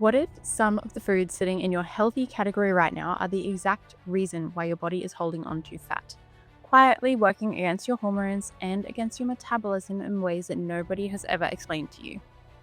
What if some of the foods sitting in your healthy category right now are the exact reason why your body is holding on to fat? Quietly working against your hormones and against your metabolism in ways that nobody has ever explained to you.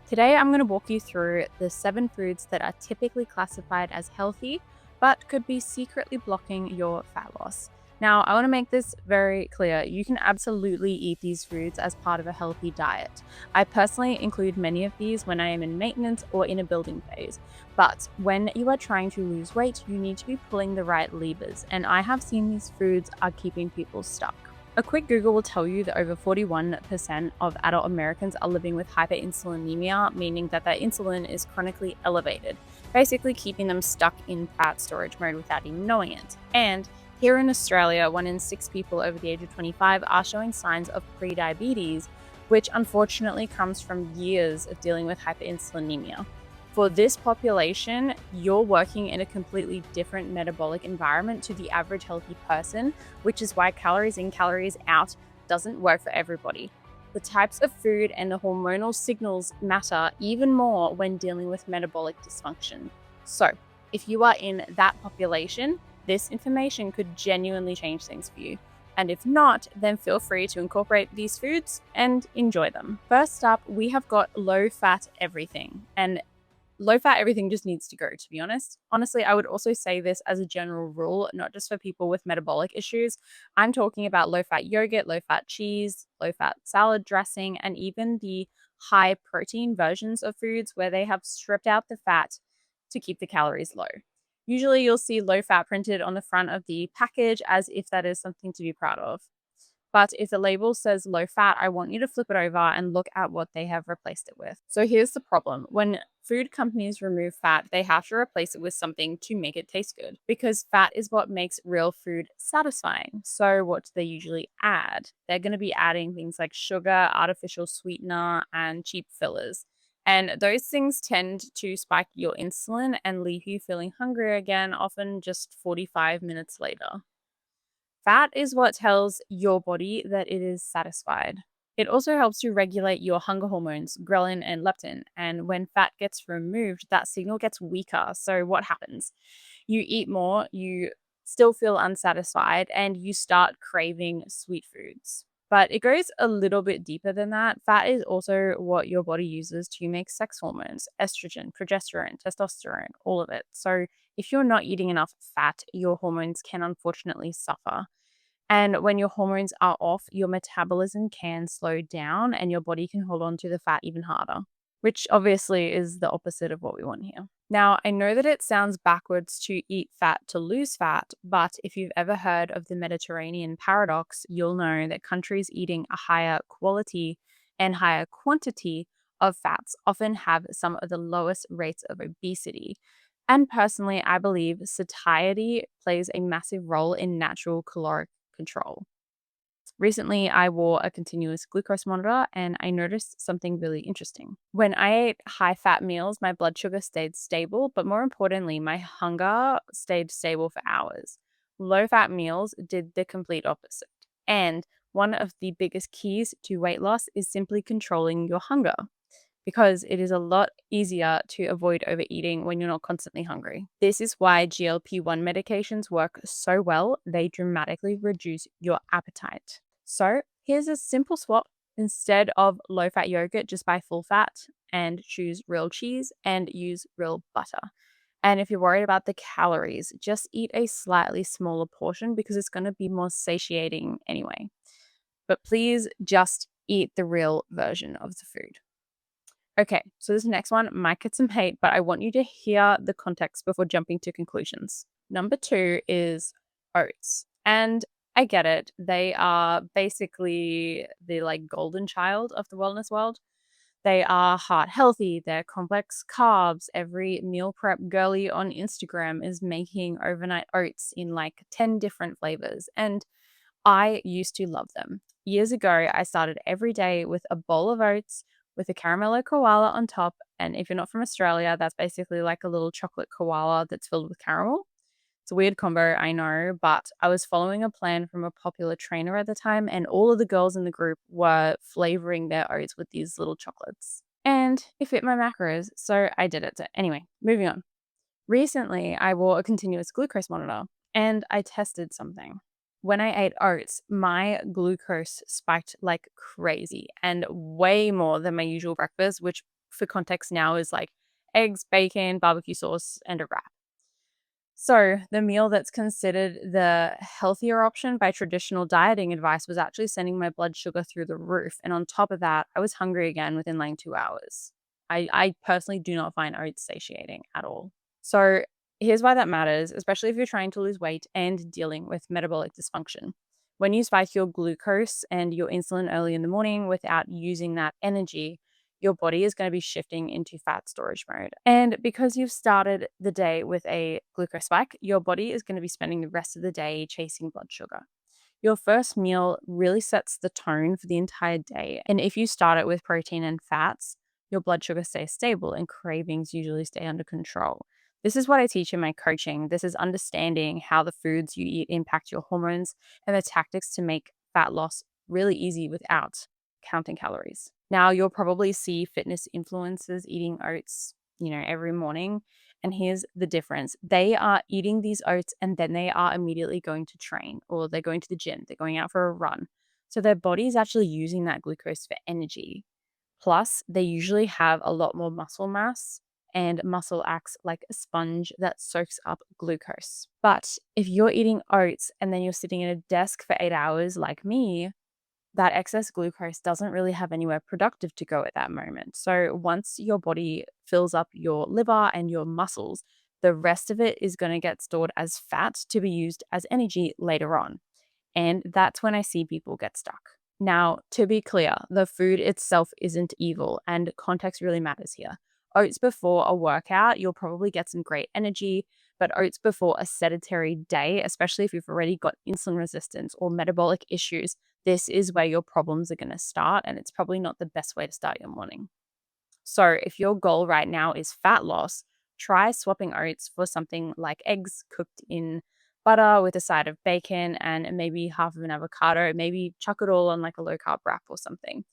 Today, I'm going to walk you through the 7 foods that are typically classified as healthy, but could be secretly blocking your fat loss. Now, I want to make this very clear. You can absolutely eat these foods as part of a healthy diet. I personally include many of these when I am in maintenance or in a building phase. But when you are trying to lose weight, you need to be pulling the right levers. And I have seen these foods are keeping people stuck. A quick Google will tell you that over 41% of adult Americans are living with hyperinsulinemia, meaning that their insulin is chronically elevated, basically keeping them stuck in fat storage mode without even knowing it. And here in Australia, 1 in 6 people over the age of 25 are showing signs of prediabetes, which unfortunately comes from years of dealing with hyperinsulinemia. For this population, you're working in a completely different metabolic environment to the average healthy person, which is why calories in, calories out doesn't work for everybody. The types of food and the hormonal signals matter even more when dealing with metabolic dysfunction. So, if you are in that population, this information could genuinely change things for you. And if not, then feel free to incorporate these foods and enjoy them. First up, we have got low-fat everything. And low-fat everything just needs to go, to be honest. Honestly, I would also say this as a general rule, not just for people with metabolic issues. I'm talking about low-fat yogurt, low-fat cheese, low-fat salad dressing, and even the high-protein versions of foods where they have stripped out the fat to keep the calories low. Usually you'll see low fat printed on the front of the package as if that is something to be proud of. But if the label says low fat, I want you to flip it over and look at what they have replaced it with. So here's the problem. When food companies remove fat, they have to replace it with something to make it taste good because fat is what makes real food satisfying. So what do they usually add? They're going to be adding things like sugar, artificial sweetener, and cheap fillers. And those things tend to spike your insulin and leave you feeling hungry again, often just 45 minutes later. Fat is what tells your body that it is satisfied. It also helps to regulate your hunger hormones, ghrelin and leptin. And when fat gets removed, that signal gets weaker. So, what happens? You eat more, you still feel unsatisfied, and you start craving sweet foods. But it goes a little bit deeper than that. Fat is also what your body uses to make sex hormones, estrogen, progesterone, testosterone, all of it. So, if you're not eating enough fat, your hormones can unfortunately suffer. And when your hormones are off, your metabolism can slow down and your body can hold on to the fat even harder, which obviously is the opposite of what we want here. Now, I know that it sounds backwards to eat fat to lose fat, but if you've ever heard of the Mediterranean paradox, you'll know that countries eating a higher quality and higher quantity of fats often have some of the lowest rates of obesity. And personally, I believe satiety plays a massive role in natural caloric control. Recently, I wore a continuous glucose monitor and I noticed something really interesting. When I ate high fat meals, my blood sugar stayed stable, but more importantly, my hunger stayed stable for hours. Low fat meals did the complete opposite. And one of the biggest keys to weight loss is simply controlling your hunger because it is a lot easier to avoid overeating when you're not constantly hungry. This is why GLP-1 medications work so well. They dramatically reduce your appetite. So here's a simple swap. Instead of low-fat yogurt, just buy full fat and choose real cheese and use real butter. And if you're worried about the calories, just eat a slightly smaller portion because it's going to be more satiating anyway. But please just eat the real version of the food. Okay, so this next one might get some hate, but I want you to hear the context before jumping to conclusions. Number 2 is oats. And I get it. They are basically the golden child of the wellness world. They are heart healthy, they're complex carbs. Every meal prep girly on Instagram is making overnight oats in 10 different flavors. And I used to love them. Years ago, I started every day with a bowl of oats with a caramello koala on top. And if you're not from Australia, that's basically like a little chocolate koala that's filled with caramel. It's a weird combo, I know, but I was following a plan from a popular trainer at the time, and all of the girls in the group were flavoring their oats with these little chocolates. and it fit my macros, so I did it. So anyway, moving on. Recently, I wore a continuous glucose monitor and I tested something. When I ate oats, my glucose spiked like crazy and way more than my usual breakfast, which for context now is like eggs, bacon, barbecue sauce, and a wrap. So, the meal that's considered the healthier option by traditional dieting advice was actually sending my blood sugar through the roof. And on top of that, I was hungry again within like 2 hours. I personally do not find oats satiating at all. So, here's why that matters, especially if you're trying to lose weight and dealing with metabolic dysfunction. When you spike your glucose and your insulin early in the morning without using that energy, your body is going to be shifting into fat storage mode. And because you've started the day with a glucose spike, your body is going to be spending the rest of the day chasing blood sugar. Your first meal really sets the tone for the entire day. And if you start it with protein and fats, your blood sugar stays stable and cravings usually stay under control. This is what I teach in my coaching. This is understanding how the foods you eat impact your hormones and the tactics to make fat loss really easy without counting calories. Now, you'll probably see fitness influencers eating oats, every morning. And here's the difference. They are eating these oats and then they are immediately going to train or they're going to the gym, they're going out for a run. So their body is actually using that glucose for energy. Plus, they usually have a lot more muscle mass, and muscle acts like a sponge that soaks up glucose. But if you're eating oats and then you're sitting at a desk for 8 hours like me, that excess glucose doesn't really have anywhere productive to go at that moment. So once your body fills up your liver and your muscles, the rest of it is going to get stored as fat to be used as energy later on. And that's when I see people get stuck. Now, to be clear, the food itself isn't evil and context really matters here. Oats before a workout, you'll probably get some great energy, but oats before a sedentary day, especially if you've already got insulin resistance or metabolic issues, this is where your problems are going to start, and it's probably not the best way to start your morning. So, if your goal right now is fat loss, try swapping oats for something like eggs cooked in butter with a side of bacon and maybe half of an avocado. Maybe chuck it all on like a low carb wrap or something.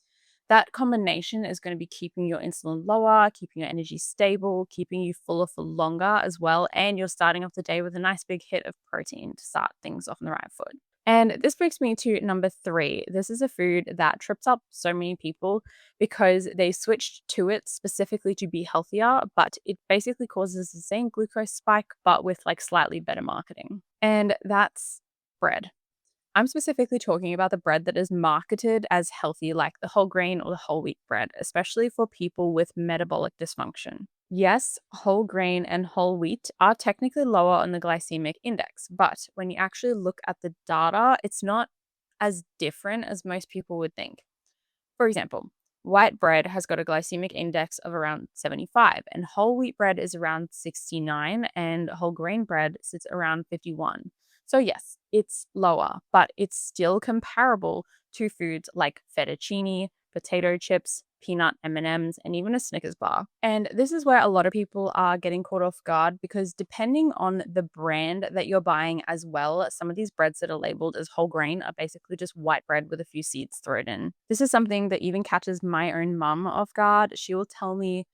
That combination is going to be keeping your insulin lower, keeping your energy stable, keeping you fuller for longer as well. And you're starting off the day with a nice big hit of protein to start things off on the right foot. And this brings me to number 3. This is a food that trips up so many people because they switched to it specifically to be healthier, but it basically causes the same glucose spike, but with like slightly better marketing. And that's bread. I'm specifically talking about the bread that is marketed as healthy, like the whole grain or the whole wheat bread, especially for people with metabolic dysfunction. Yes, whole grain and whole wheat are technically lower on the glycemic index, but when you actually look at the data, it's not as different as most people would think. For example, white bread has got a glycemic index of around 75, and whole wheat bread is around 69, and whole grain bread sits around 51. So, yes, it's lower, but it's still comparable to foods like fettuccine, potato chips, peanut M&Ms, and even a Snickers bar. And this is where a lot of people are getting caught off guard because depending on the brand that you're buying as well, some of these breads that are labeled as whole grain are basically just white bread with a few seeds thrown in. This is something that even catches my own mum off guard. She will tell me,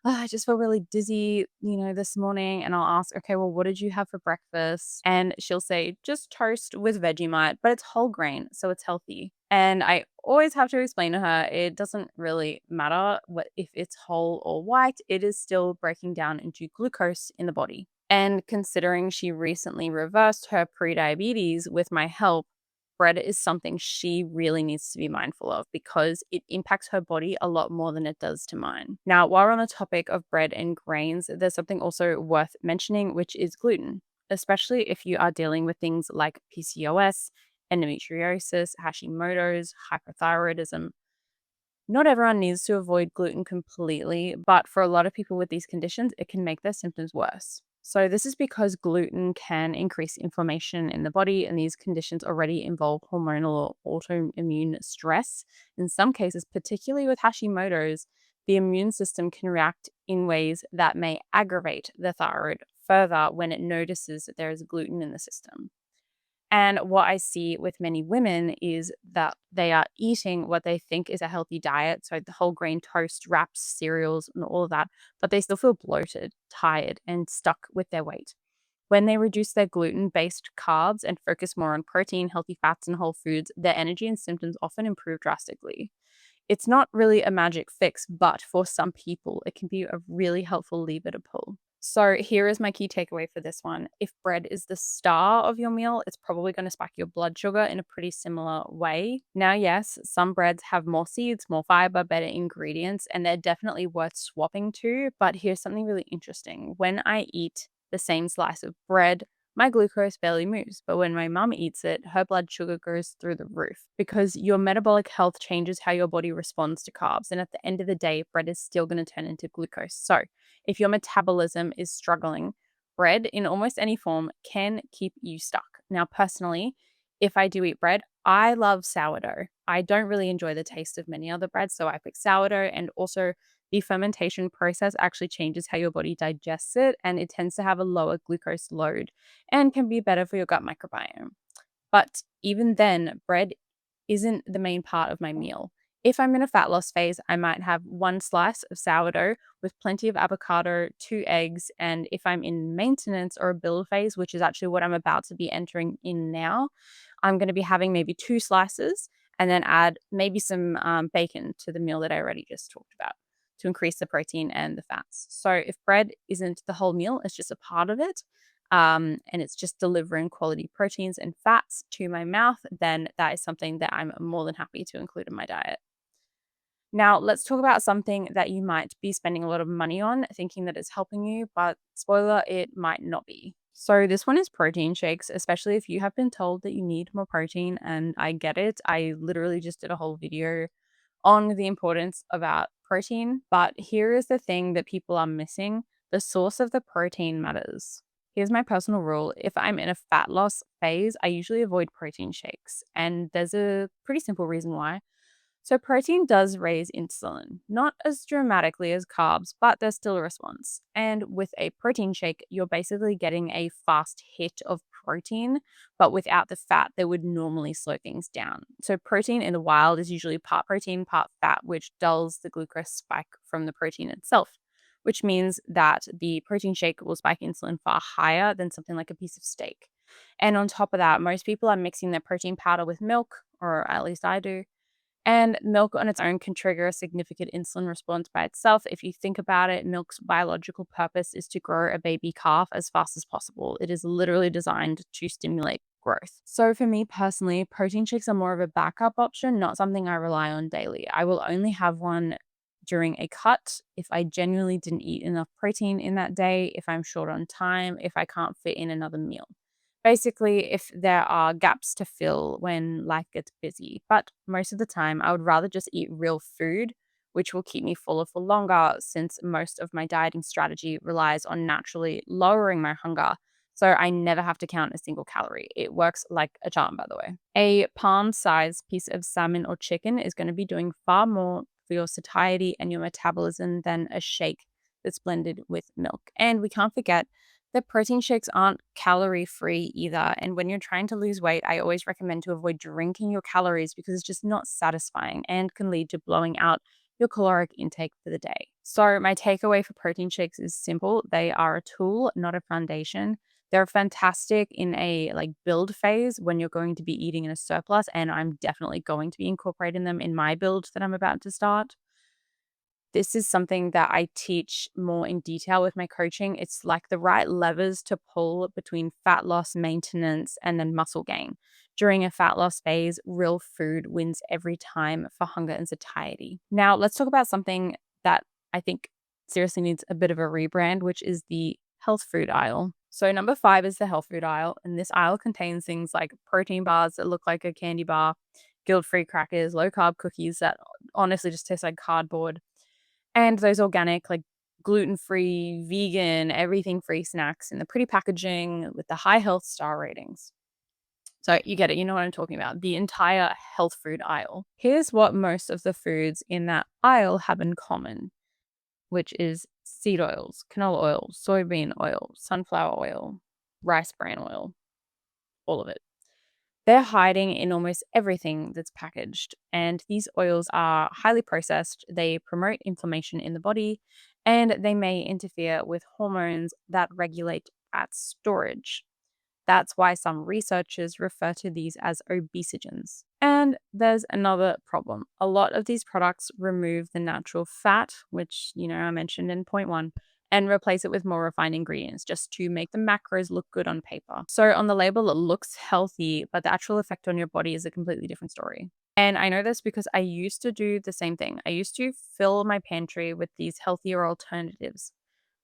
"Oh, I just feel really dizzy, this morning." And I'll ask, "Okay, well, what did you have for breakfast?" And she'll say, "Just toast with Vegemite, but it's whole grain, so it's healthy." And I always have to explain to her, it doesn't really matter what if it's whole or white, it is still breaking down into glucose in the body. And considering she recently reversed her prediabetes with my help, bread is something she really needs to be mindful of because it impacts her body a lot more than it does to mine. Now, while we're on the topic of bread and grains, there's something also worth mentioning, which is gluten, especially if you are dealing with things like PCOS, endometriosis, Hashimoto's, hypothyroidism. Not everyone needs to avoid gluten completely, but for a lot of people with these conditions, it can make their symptoms worse. So, this is because gluten can increase inflammation in the body, and these conditions already involve hormonal or autoimmune stress. In some cases, particularly with Hashimoto's, the immune system can react in ways that may aggravate the thyroid further when it notices that there is gluten in the system. And what I see with many women is that they are eating what they think is a healthy diet. So the whole grain toast, wraps, cereals, and all of that, but they still feel bloated, tired, and stuck with their weight. When they reduce their gluten based carbs and focus more on protein, healthy fats, and whole foods, their energy and symptoms often improve drastically. It's not really a magic fix, but for some people, it can be a really helpful lever to pull. So, here is my key takeaway for this one. If bread is the star of your meal, it's probably going to spike your blood sugar in a pretty similar way. Now, yes, some breads have more seeds, more fiber, better ingredients, and they're definitely worth swapping to. But here's something really interesting. When I eat the same slice of bread, my glucose barely moves, but when my mum eats it, her blood sugar goes through the roof because your metabolic health changes how your body responds to carbs. And at the end of the day, bread is still going to turn into glucose. So, if your metabolism is struggling, bread in almost any form can keep you stuck. Now, personally, if I do eat bread, I love sourdough. I don't really enjoy the taste of many other breads, so I pick sourdough. And also, the fermentation process actually changes how your body digests it, and it tends to have a lower glucose load and can be better for your gut microbiome. But even then, bread isn't the main part of my meal. If I'm in a fat loss phase, I might have one slice of sourdough with plenty of avocado, two eggs, and if I'm in maintenance or a build phase, which is actually what I'm about to be entering in now, I'm going to be having maybe two slices and then add maybe some bacon to the meal that I already just talked about to increase the protein and the fats. So if bread isn't the whole meal, it's just a part of it, and it's just delivering quality proteins and fats to my mouth, then that is something that I'm more than happy to include in my diet. Now, let's talk about something that you might be spending a lot of money on, thinking that it's helping you, but spoiler, it might not be. So, this one is protein shakes, especially if you have been told that you need more protein. And I get it. I literally just did a whole video on the importance about protein. But here is the thing that people are missing: the source of the protein matters. Here's my personal rule: if I'm in a fat loss phase, I usually avoid protein shakes. And there's a pretty simple reason why. So, protein does raise insulin, not as dramatically as carbs, but there's still a response. And with a protein shake, you're basically getting a fast hit of protein, but without the fat that would normally slow things down. So, protein in the wild is usually part protein, part fat, which dulls the glucose spike from the protein itself, which means that the protein shake will spike insulin far higher than something like a piece of steak. And on top of that, most people are mixing their protein powder with milk, or at least I do, and milk on its own can trigger a significant insulin response by itself. If you think about it, milk's biological purpose is to grow a baby calf as fast as possible. It is literally designed to stimulate growth. So, for me personally, protein shakes are more of a backup option, not something I rely on daily. I will only have one during a cut if I genuinely didn't eat enough protein in that day, if I'm short on time, if I can't fit in another meal. Basically, if there are gaps to fill when life gets busy. But most of the time, I would rather just eat real food, which will keep me fuller for longer, since most of my dieting strategy relies on naturally lowering my hunger. So I never have to count a single calorie. It works like a charm, by the way. A palm sized piece of salmon or chicken is going to be doing far more for your satiety and your metabolism than a shake that's blended with milk. And we can't forget the protein shakes aren't calorie free either. And when you're trying to lose weight, I always recommend to avoid drinking your calories because it's just not satisfying and can lead to blowing out your caloric intake for the day. So, my takeaway for protein shakes is simple: they are a tool, not a foundation. They're fantastic in a build phase when you're going to be eating in a surplus, and I'm definitely going to be incorporating them in my build that I'm about to start. This is something that I teach more in detail with my coaching. It's like the right levers to pull between fat loss, maintenance, and then muscle gain. During a fat loss phase, real food wins every time for hunger and satiety. Now, let's talk about something that I think seriously needs a bit of a rebrand, which is the health food aisle. So, number 5 is the health food aisle. And this aisle contains things like protein bars that look like a candy bar, guilt free crackers, low carb cookies that honestly just taste like cardboard, and those organic, gluten-free, vegan, everything-free snacks in the pretty packaging with the high health star ratings. So you get it, you know what I'm talking about, the entire health food aisle. Here's what most of the foods in that aisle have in common, which is seed oils, canola oil, soybean oil, sunflower oil, rice bran oil, all of it. They're hiding in almost everything that's packaged. And these oils are highly processed, they promote inflammation in the body, and they may interfere with hormones that regulate fat storage. That's why some researchers refer to these as obesogens. And there's another problem. A lot of these products remove the natural fat, which, I mentioned in point one, and replace it with more refined ingredients just to make the macros look good on paper. So on the label, it looks healthy, but the actual effect on your body is a completely different story. And I know this because I used to do the same thing. I used to fill my pantry with these healthier alternatives.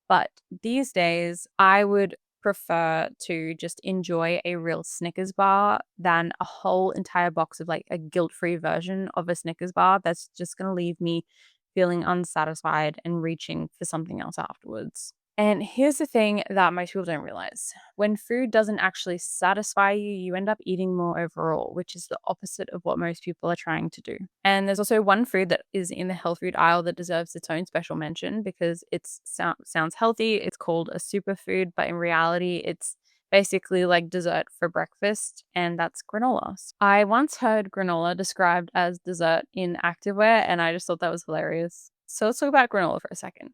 But these days, I would prefer to just enjoy a real Snickers bar than a whole entire box of like a guilt-free version of a Snickers bar that's just going to leave me feeling unsatisfied and reaching for something else afterwards. And here's the thing that most people don't realize. When food doesn't actually satisfy you, you end up eating more overall, which is the opposite of what most people are trying to do. And there's also one food that is in the health food aisle that deserves its own special mention because it sounds healthy. It's called a superfood, but in reality, it's basically like dessert for breakfast, and that's granola. I once heard granola described as dessert in activewear, and I just thought that was hilarious. So let's talk about granola for a second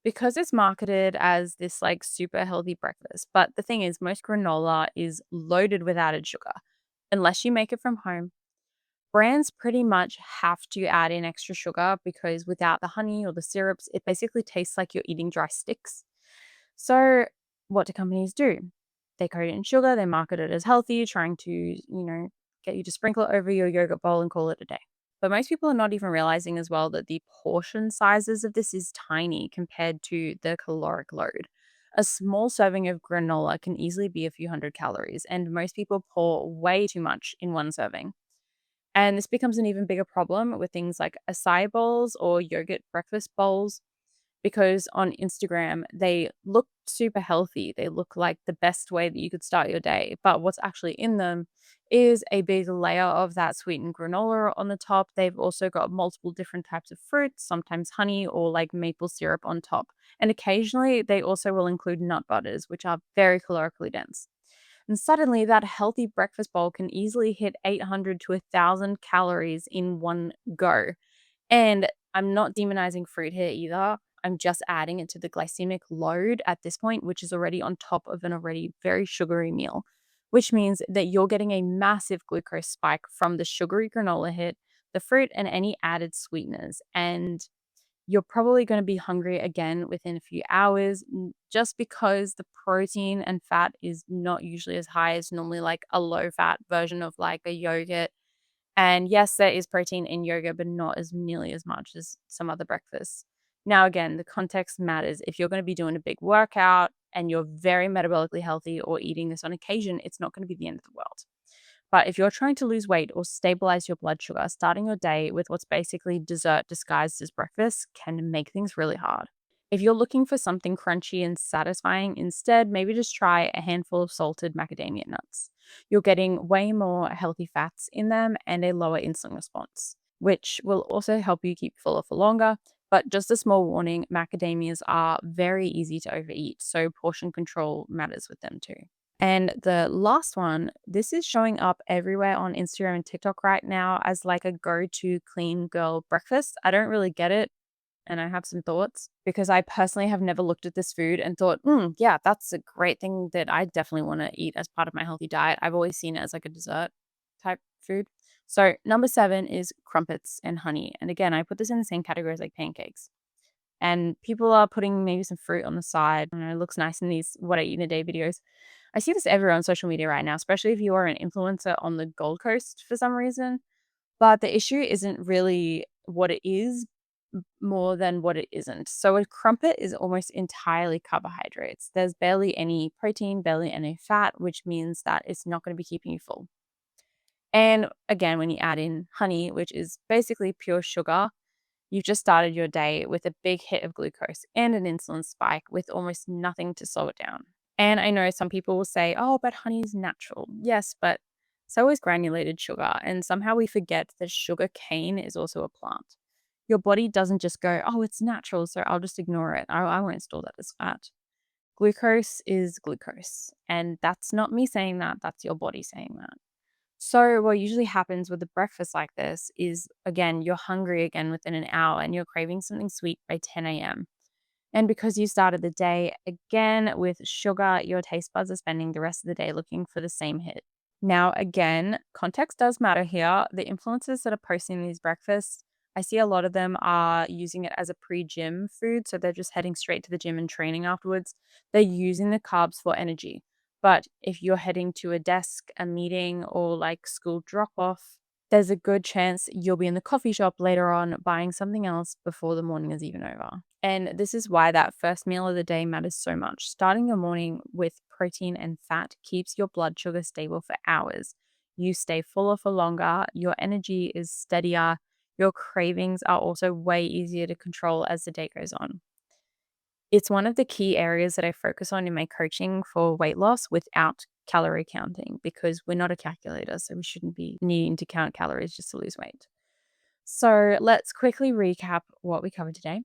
because it's marketed as this like super healthy breakfast. But the thing is, most granola is loaded with added sugar. Unless you make it from home, brands pretty much have to add in extra sugar because without the honey or the syrups, it basically tastes like you're eating dry sticks. So, what do companies do? They coat it in sugar, they market it as healthy, trying to, get you to sprinkle it over your yogurt bowl and call it a day. But most people are not even realizing as well that the portion sizes of this is tiny compared to the caloric load. A small serving of granola can easily be a few hundred calories, and most people pour way too much in one serving. And this becomes an even bigger problem with things like acai bowls or yogurt breakfast bowls because on Instagram, they look super healthy. They look like the best way that you could start your day. But what's actually in them is a big layer of that sweetened granola on the top. They've also got multiple different types of fruits, sometimes honey or like maple syrup on top. And occasionally, they also will include nut butters, which are very calorically dense. And suddenly, that healthy breakfast bowl can easily hit 800 to 1,000 calories in one go. And I'm not demonizing fruit here either. I'm just adding it to the glycemic load at this point, which is already on top of an already very sugary meal, which means that you're getting a massive glucose spike from the sugary granola hit, the fruit, and any added sweeteners. And you're probably going to be hungry again within a few hours just because the protein and fat is not usually as high as normally like a low fat version of like a yogurt. And yes, there is protein in yogurt, but not as nearly as much as some other breakfasts. Now, again, the context matters. If you're going to be doing a big workout and you're very metabolically healthy or eating this on occasion, it's not going to be the end of the world. But if you're trying to lose weight or stabilize your blood sugar, starting your day with what's basically dessert disguised as breakfast can make things really hard. If you're looking for something crunchy and satisfying, instead, maybe just try a handful of salted macadamia nuts. You're getting way more healthy fats in them and a lower insulin response, which will also help you keep fuller for longer. But just a small warning, macadamias are very easy to overeat, so portion control matters with them too. And the last one, this is showing up everywhere on Instagram and TikTok right now as like a go-to clean girl breakfast. I don't really get it, and I have some thoughts because I personally have never looked at this food and thought, yeah, that's a great thing that I definitely want to eat as part of my healthy diet. I've always seen it as like a dessert type food. So, number 7 is crumpets and honey. And again, I put this in the same category as like pancakes. And people are putting maybe some fruit on the side. It looks nice in these what I eat in a day videos. I see this everywhere on social media right now, especially if you are an influencer on the Gold Coast for some reason. But the issue isn't really what it is more than what it isn't. So a crumpet is almost entirely carbohydrates. There's barely any protein, barely any fat, which means that it's not going to be keeping you full. And again, when you add in honey, which is basically pure sugar, you've just started your day with a big hit of glucose and an insulin spike with almost nothing to slow it down. And I know some people will say, oh, but honey is natural. Yes, but so is granulated sugar. And somehow we forget that sugar cane is also a plant. Your body doesn't just go, oh, it's natural, so I'll just ignore it. I won't store that as fat. Glucose is glucose. And that's not me saying that, that's your body saying that. So, what usually happens with a breakfast like this is, again, you're hungry again within an hour and you're craving something sweet by 10 a.m. And because you started the day again with sugar, your taste buds are spending the rest of the day looking for the same hit. Now, again, context does matter here. The influencers that are posting these breakfasts, I see a lot of them are using it as a pre gym food. So they're just heading straight to the gym and training afterwards. They're using the carbs for energy. But if you're heading to a desk, a meeting, or like school drop off, there's a good chance you'll be in the coffee shop later on buying something else before the morning is even over. And this is why that first meal of the day matters so much. Starting your morning with protein and fat keeps your blood sugar stable for hours. You stay fuller for longer, your energy is steadier, your cravings are also way easier to control as the day goes on. It's one of the key areas that I focus on in my coaching for weight loss without calorie counting because we're not a calculator, so we shouldn't be needing to count calories just to lose weight. So let's quickly recap what we covered today,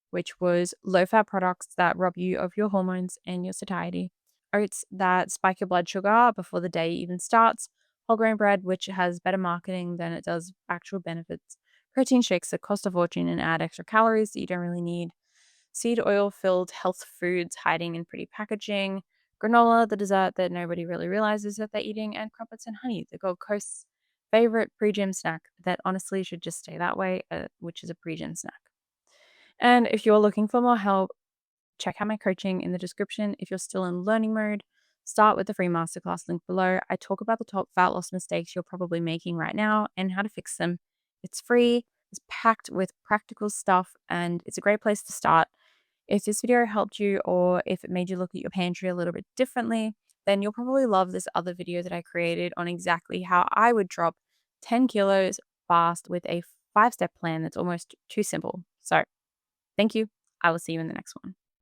which was low fat products that rob you of your hormones and your satiety, oats that spike your blood sugar before the day even starts, whole grain bread, which has better marketing than it does actual benefits, protein shakes that cost a fortune and add extra calories that you don't really need, seed oil filled health foods hiding in pretty packaging, granola, the dessert that nobody really realizes that they're eating, and crumpets and honey, the Gold Coast's favorite pre gym snack that honestly should just stay that way, which is a pre gym snack. And if you're looking for more help, check out my coaching in the description. If you're still in learning mode, start with the free masterclass link below. I talk about the top fat loss mistakes you're probably making right now and how to fix them. It's free, it's packed with practical stuff, and it's a great place to start. If this video helped you or if it made you look at your pantry a little bit differently, then you'll probably love this other video that I created on exactly how I would drop 10 kilos fast with a 5-step plan that's almost too simple. So, thank you. I will see you in the next one.